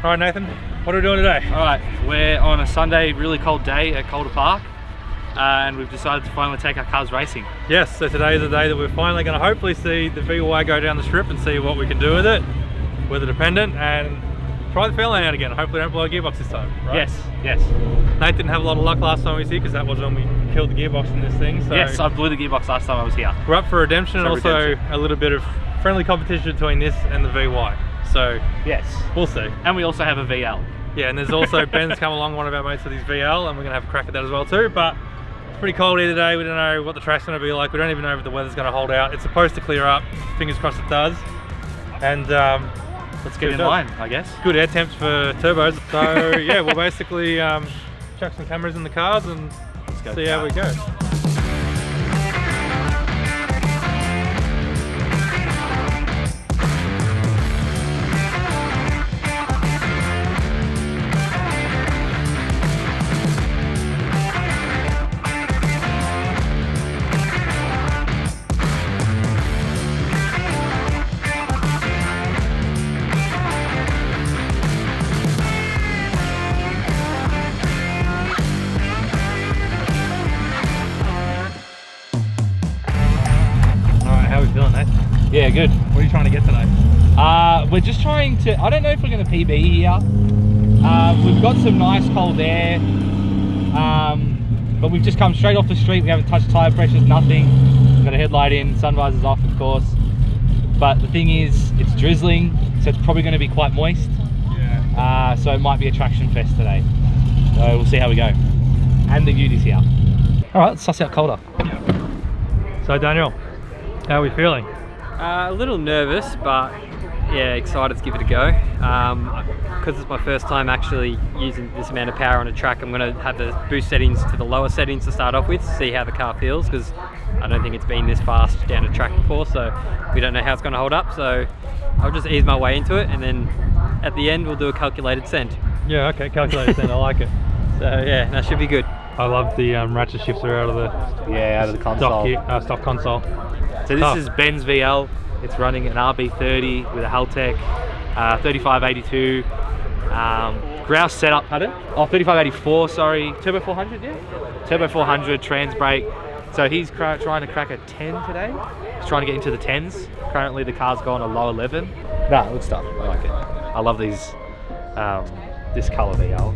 Alright Nathan, what are we doing today? Alright, we're on a Sunday, really cold day at Calder Park, and we've decided to finally take our cars racing. Yes, so today is the day that we're finally going to hopefully see the VY go down the strip and see what we can do with it, weather dependent, and try the Fairlane out again. Hopefully don't blow a gearbox this time, right? Yes. Nate didn't have a lot of luck last time he was here because that was when we killed the gearbox in this thing. So yes, I blew the gearbox last time I was here. we're up for redemption, and also a little bit of friendly competition between this and the VY. So yes, we'll see. And we also have a VL. Yeah, and there's also Ben's come along, one of our mates with his VL, and we're going to have a crack at that as well too. But it's pretty cold here today. We don't know what the track's going to be like. We don't even know if the weather's going to hold out. It's supposed to clear up. Fingers crossed it does. And let's get in line, I guess. Good air temps for turbos. So yeah, we'll basically chuck some cameras in the cars and see how we go. Yeah, good. What are you trying to get today? We're just trying to, I don't know if we're going to PB here. We've got some nice cold air, but we've just come straight off the street. We haven't touched tyre pressures, nothing. We've got a headlight in, sun visors off, of course. But the thing is, it's drizzling, so it's probably going to be quite moist. Yeah. So it might be a traction fest today. So we'll see how we go. And the ute is here. All right, let's suss out Calder. So Daniel, how are we feeling? A little nervous, but yeah, excited to give it a go. Because it's my first time actually using this amount of power on a track, I'm going to have the boost settings to the lower settings to start off with, to see how the car feels, because I don't think it's been this fast down a track before, so we don't know how it's going to hold up. So I'll just ease my way into it, and then at the end we'll do a calculated send. Yeah, okay, calculated send, I like it. So yeah, that should be good. I love the ratchet shifter out of the console. Stock console. So this is Ben's VL. It's running an RB30 with a Haltech 3582 grouse setup. Pardon? Oh, 3584, sorry. Turbo 400, yeah? Turbo 400, trans brake. So he's trying to crack a 10 today. He's trying to get into the 10s. Currently the car's gone a low 11. Nah, good stuff. I like it. I love these, this colour VL.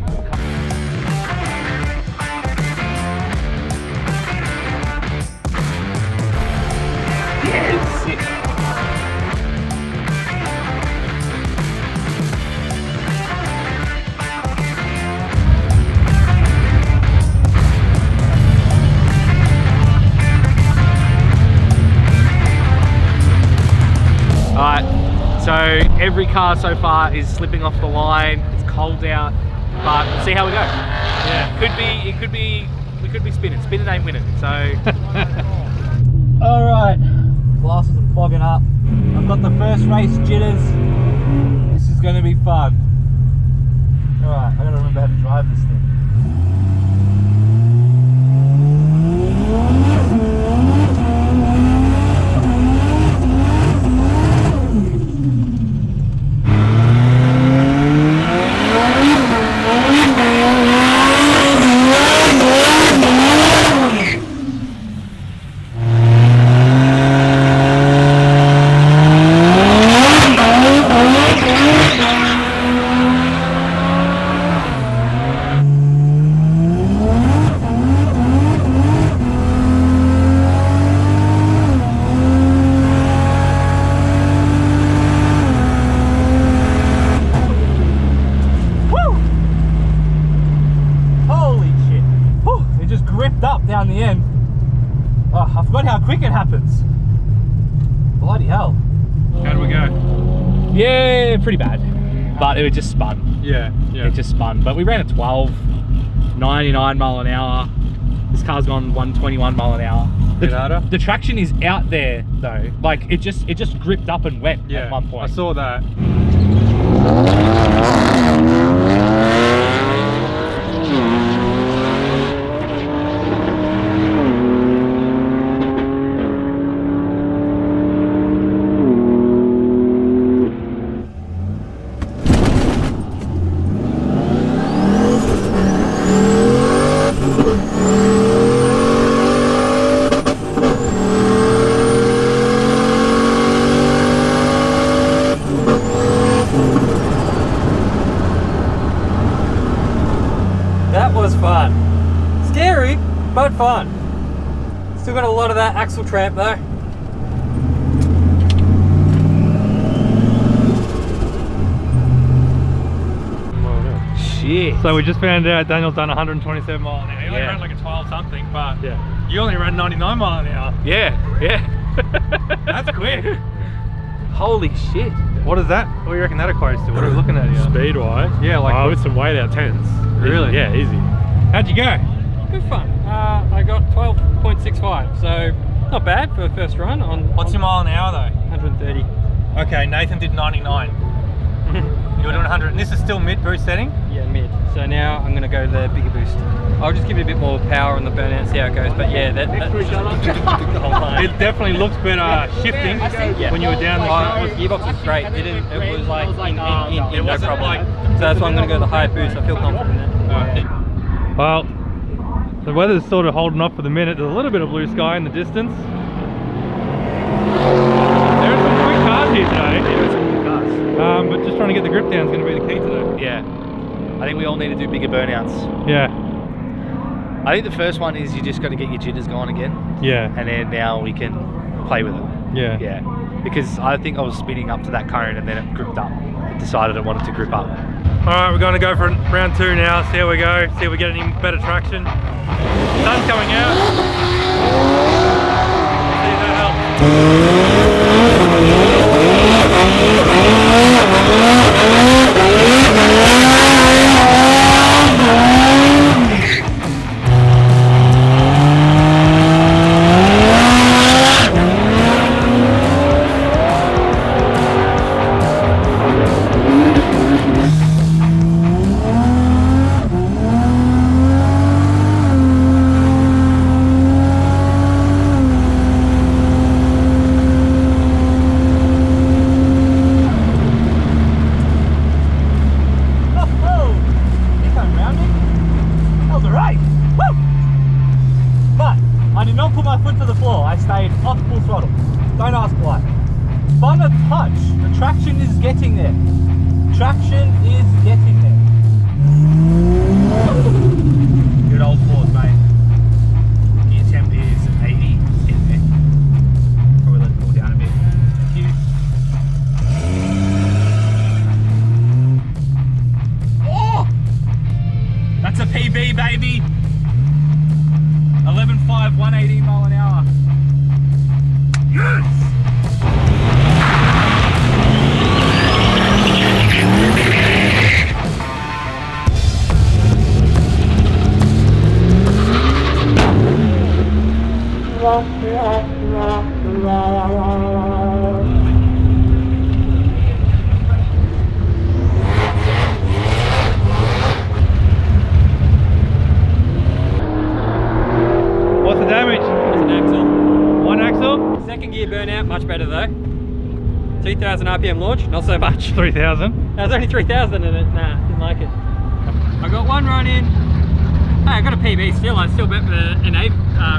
Alright, so every car so far is slipping off the line. It's cold out, but we'll see how we go. Yeah, we could be spinning. Spinning ain't winning. So, all right, glasses are fogging up. I've got the first race jitters. This is going to be fun. All right, I gotta remember how to drive this thing. Down the end. Oh, I forgot how quick it happens. Bloody hell. How do we go? Yeah, pretty bad. But it just spun. Yeah. It just spun. But we ran at 12, 99 mile an hour. This car's gone 121 mile an hour. The traction is out there though. Like it just gripped up and went at one point. I saw that. fun. Still got a lot of that axle tramp though. Shit. So we just found out Daniel's done 127 miles an hour. He only Yeah. ran like a 12 something, but Yeah. you only ran 99 miles an hour. Yeah. That's quick. Holy shit. What is that? What do you reckon that equates to? What are we looking at here? Speed wise, Yeah, like with some weight out tens. Really? Yeah, easy. How'd you go? Good fun. I got 12.65, so not bad for a first run on. What's your mile an hour though? 130. Okay, Nathan did 99. You were doing 100, and this is still mid boost setting? Yeah, mid. So now I'm going to go the bigger boost. I'll just give it a bit more power on the burnout, see how it goes. But yeah, that's the whole time. It definitely looks better shifting when you were down The the gearbox was great. It was like in It no wasn't problem. like- So that's why I'm going to go the higher boost. I feel confident in that. Well, the weather's sort of holding off for the minute. There's a little bit of blue sky in the distance. There are some quick cars here today. But just trying to get the grip down is going to be the key today. Yeah. I think we all need to do bigger burnouts. Yeah, I think the first one is you just got to get your jitters going again, yeah, and then now we can play with it. yeah. Yeah. Because I think I was speeding up to that cone and then it gripped up. I decided I wanted to grip up. Alright, we're going to go for round 2 now, see how we go, see if we get any better traction. Sun's coming out. See if that helps. I did not put my foot to the floor. I stayed off full throttle. Don't ask why. Fun a touch. The traction is getting there. Traction is getting there. Good old pause, mate. Gear temp is 80. Probably let it cool down a bit. Thank you. Oh! That's a PB, baby. 11.5, 180 mile an hour. Yes! What's the damage? It's an axle. One axle? Second gear burnout, much better though. 2,000 RPM launch, not so much. 3,000. There's only 3,000 in it. Nah, didn't like it. I got one run in. Hey, I got a PB still. I still bet for an 8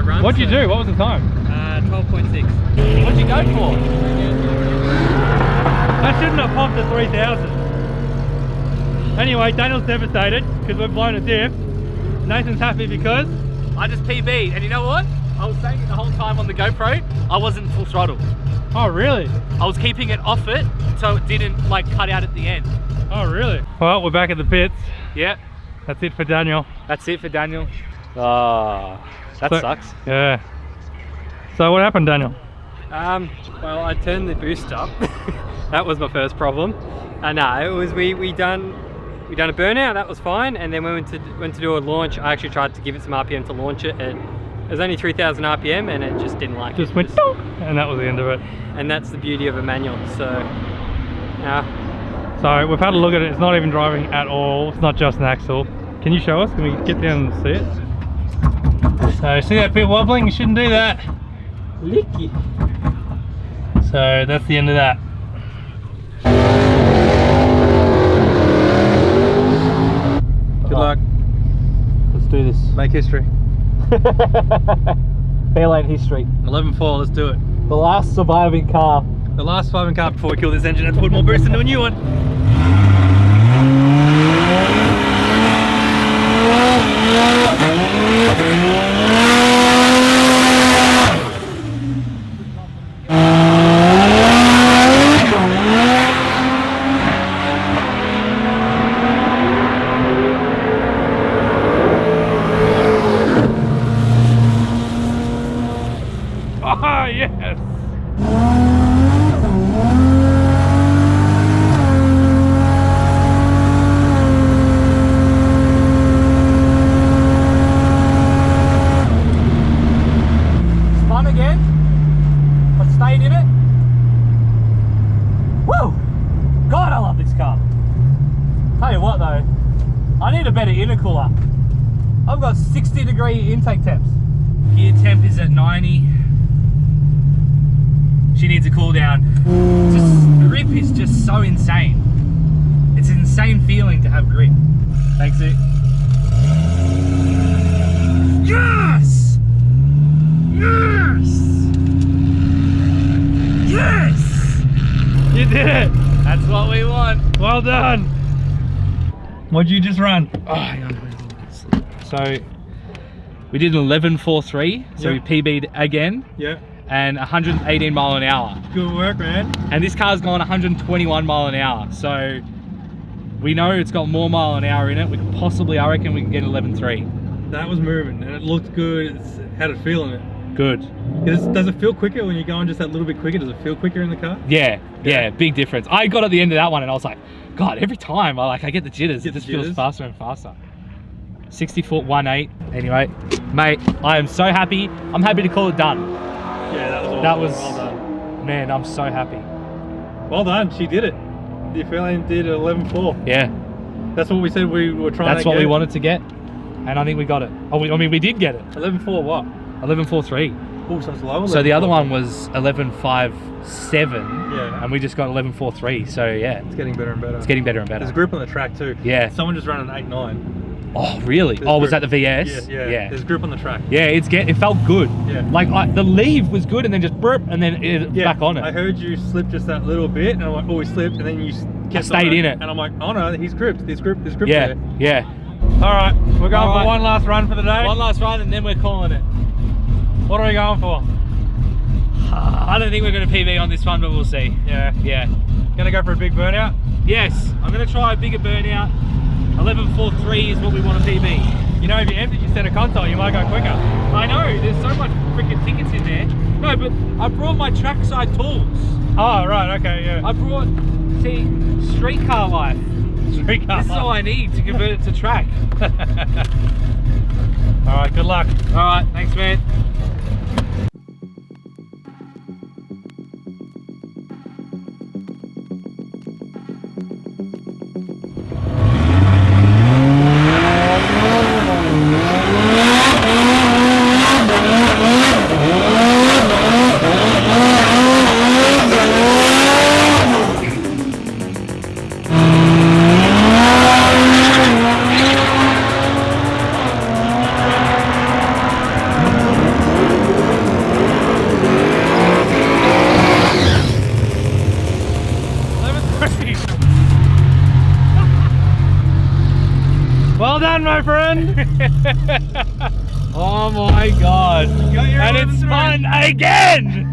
run. What'd you do? What was the time? 12.6. What'd you go for? That shouldn't have popped at 3,000. Anyway, Daniel's devastated because we've blown a diff. Nathan's happy because I just PB'd, and you know what? I was saying it the whole time on the GoPro, I wasn't full throttle. oh really? I was keeping it off it so it didn't like cut out at the end. Oh really? Well, we're back at the pits. Yeah, That's it for Daniel. that's it for Daniel. Ah, that So- sucks. Yeah. So what happened, Daniel? Well, I turned the boost up. That was my first problem. No, it was we done a burnout. That was fine. And then we went to do a launch. I actually tried to give it some RPM to launch it, and it was only 3,000 RPM, and it just didn't like Just it. went donk, and that was the end of it. And that's the beauty of a manual. So, So we've had a look at it. It's not even driving at all. It's not just an axle. Can you show us? Can we get down and see it? So see that bit wobbling? You shouldn't do that. licky. So that's the end of that. Good luck. Let's do this. Make history. Fairlane history. 11.4, let's do it. The last surviving car. The last surviving car before we kill this engine and put more boost into a new one. a better intercooler. I've got 60-degree intake temps. Gear temp is at 90. She needs a cool down. Just grip is just so insane. It's an insane feeling to have grip. Thanks, it. Yes! Yes! Yes! You did it! That's what we want. Well done! What'd you just run? Oh, hang on. So we did an 11.43, so Yep. we PB'd again, Yeah. and 118 mile an hour. Good work, man. And this car's gone 121 mile an hour, so we know it's got more mile an hour in it. We could possibly, I reckon we can get 11.3. That was moving and it looked good. How'd it feel in it? Good. Does it feel quicker when you're going just that little bit quicker? Does it feel quicker in the car? Yeah, big difference. I got at the end of that one and I was like, God, every time I get the jitters. It just feels jitters? faster and faster. 60 foot 1.8. Anyway, mate, I am so happy. I'm happy to call it done. Yeah, that was awesome. That was, well done. man, I'm so happy. Well done, she did it. The Fairlane did 11.4. Yeah, That's what we said we were trying that's to what get. we wanted to get. And I think we got it. Oh, I mean, we did get it. 11.4 what? 11.43. Oh, so it's lower. So the other one was 11.57. Yeah. And we just got 11.43. So yeah, It's getting better and better. it's getting better and better. There's grip on the track too. Yeah. Someone just ran an 8.9. Oh, really? There's Oh, was grip. that the VS? Yeah. There's grip on the track. Yeah, it felt good. Yeah. Like the leave was good, and then just burp, and then it back on it. I heard you slip just that little bit, and I'm like, oh, he slipped, and then you kept stayed on in it. and I'm like, oh no, he's gripped. There's grip Yeah, there. yeah. All right, we're going All for right. one last run for the day. One last run, and then we're calling it. What are we going for? I don't think we're going to PB on this one, but we'll see. Yeah. Yeah. Gonna go for a big burnout? Yes, I'm going to try a bigger burnout. 11.43 is what we want to PB. You know, if you empty your center console, you might go quicker. I know, there's so much freaking tickets in there. No, but I brought my trackside tools. Oh, right, okay, yeah. I brought, see, street car life. Street car. This is all I need to convert it to track. All right, good luck. All right, thanks, man. Well done, my friend. Oh my God. your And it's 11.3. fun again.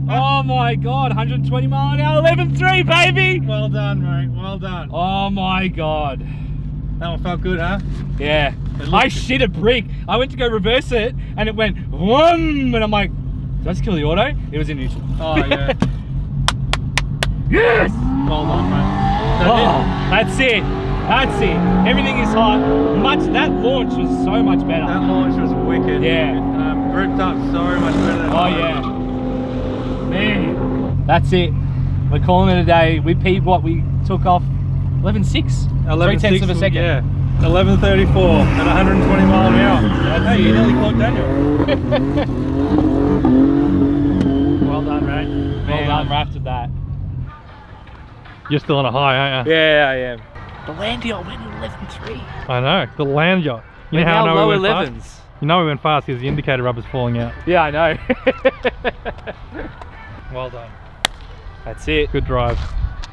Oh my God, 120 mile an hour, 11.3, baby. Well done, mate. Well done. Oh my God. That one felt good, huh? Yeah. It looked I good. shit a brick. I went to go reverse it and it went whoom, and I'm like, did I just kill the auto? It was in neutral. Oh, yeah. Yes! Well done, mate. Oh, that's it. That's it. Everything is hot. That launch was so much better. That launch was wicked. Yeah. Gripped up so much better than Oh yeah. Man. That's it. We're calling it a day. We peeped what we took off 11.6. 3/10 of a second. Yeah. 11.34 at 120 mile an hour. Hey, you nearly caught Daniel. Well done, mate. Well done, wrapped with that. You're still on a high, aren't you? Yeah, I am. The Landiot went 11.3. I know. The land yacht. You know We're how I now know low we went 11s. fast? You know we went fast because the indicator rubber's falling out. Yeah, I know. Well done. That's it. Good drive.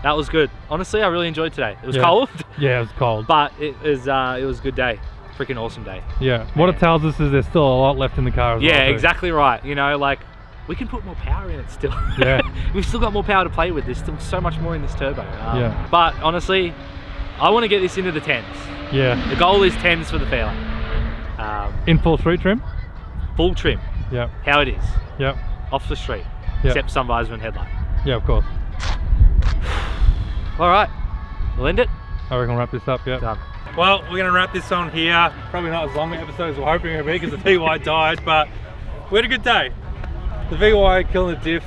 That was good. Honestly, I really enjoyed today. It was Yeah. cold, Yeah, it was cold. but it was a good day. Freaking awesome day. Yeah. What it tells us is there's still a lot left in the car as well. Yeah, too. exactly right. You know, like, we can put more power in it still. Yeah. We've still got more power to play with. There's still so much more in this turbo. Yeah. But honestly, I want to get this into the 10s. Yeah. The goal is 10s for the Fairlane. In full street trim? Full trim, Yep. how it is, Yep. off the street, Yep. except sun visor and headlight. Yeah, of course. All right, we'll end it. I reckon we'll wrap this up, yeah. Done. Well, we're going to wrap this on here. Probably not as long an episode as we're hoping it would be because the VY died, but we had a good day. The VY killing the diff,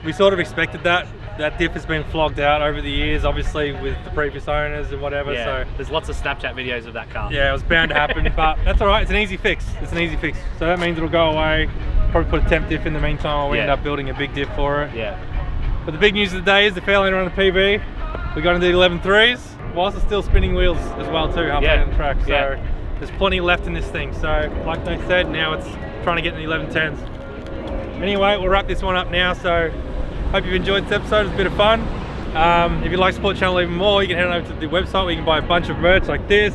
we sort of expected that. that diff has been flogged out over the years, obviously with the previous owners and whatever. Yeah, So there's lots of Snapchat videos of that car. yeah, it was bound to happen, but that's all right. It's an easy fix. It's an easy fix. So that means it'll go away. Probably put a temp diff in the meantime, or we end up building a big diff for it. Yeah. But the big news of the day is the Fairlane are on the PB. We got into the 11.3s, whilst it's still spinning wheels as well too, halfway down the track. So there's plenty left in this thing. So like they said, now it's trying to get in the 11.10s. Anyway, we'll wrap this one up now. So hope you've enjoyed this episode. It's a bit of fun. If you'd like to support the channel even more, you can head on over to the website where you can buy a bunch of merch like this.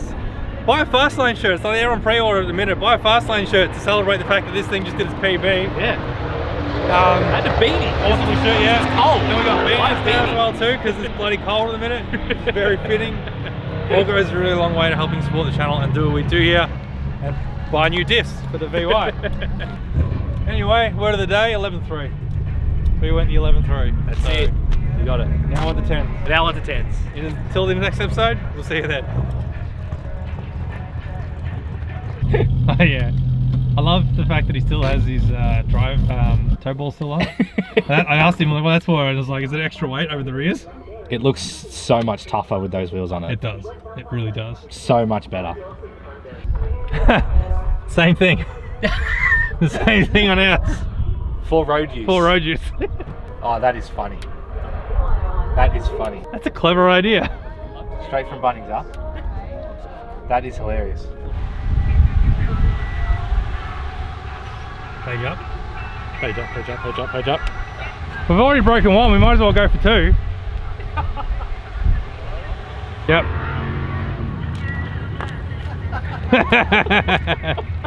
Buy a Fastlane shirt. It's like they're on pre-order at the minute. Buy a Fastlane shirt to celebrate the fact that this thing just did its PB. Yeah. And a beanie. Awesome shirt, yeah. It's cold. Then we got beanies now as well too, because it's bloody cold at the minute. It's very fitting. All goes a really long way to helping support the channel and do what we do here and buy new diffs for the VY. Anyway, word of the day, 11.3. We went the 11.3. That's it. You got it. Now on to 10. Now on to 10s. Until the next episode, we'll see you then. Oh yeah. I love the fact that he still has his toe ball still on. I asked him what that's for, and I was like, is it extra weight over the rears? It looks so much tougher with those wheels on it. It does. It really does. So much better. Same thing. The same thing on ours. For road use. For road use. Oh, that is funny. That is funny. That's a clever idea. Straight from Bunnings up. That is hilarious. Page up. Page up, page up, page up, page up. We've already broken one, we might as well go for two. Yep.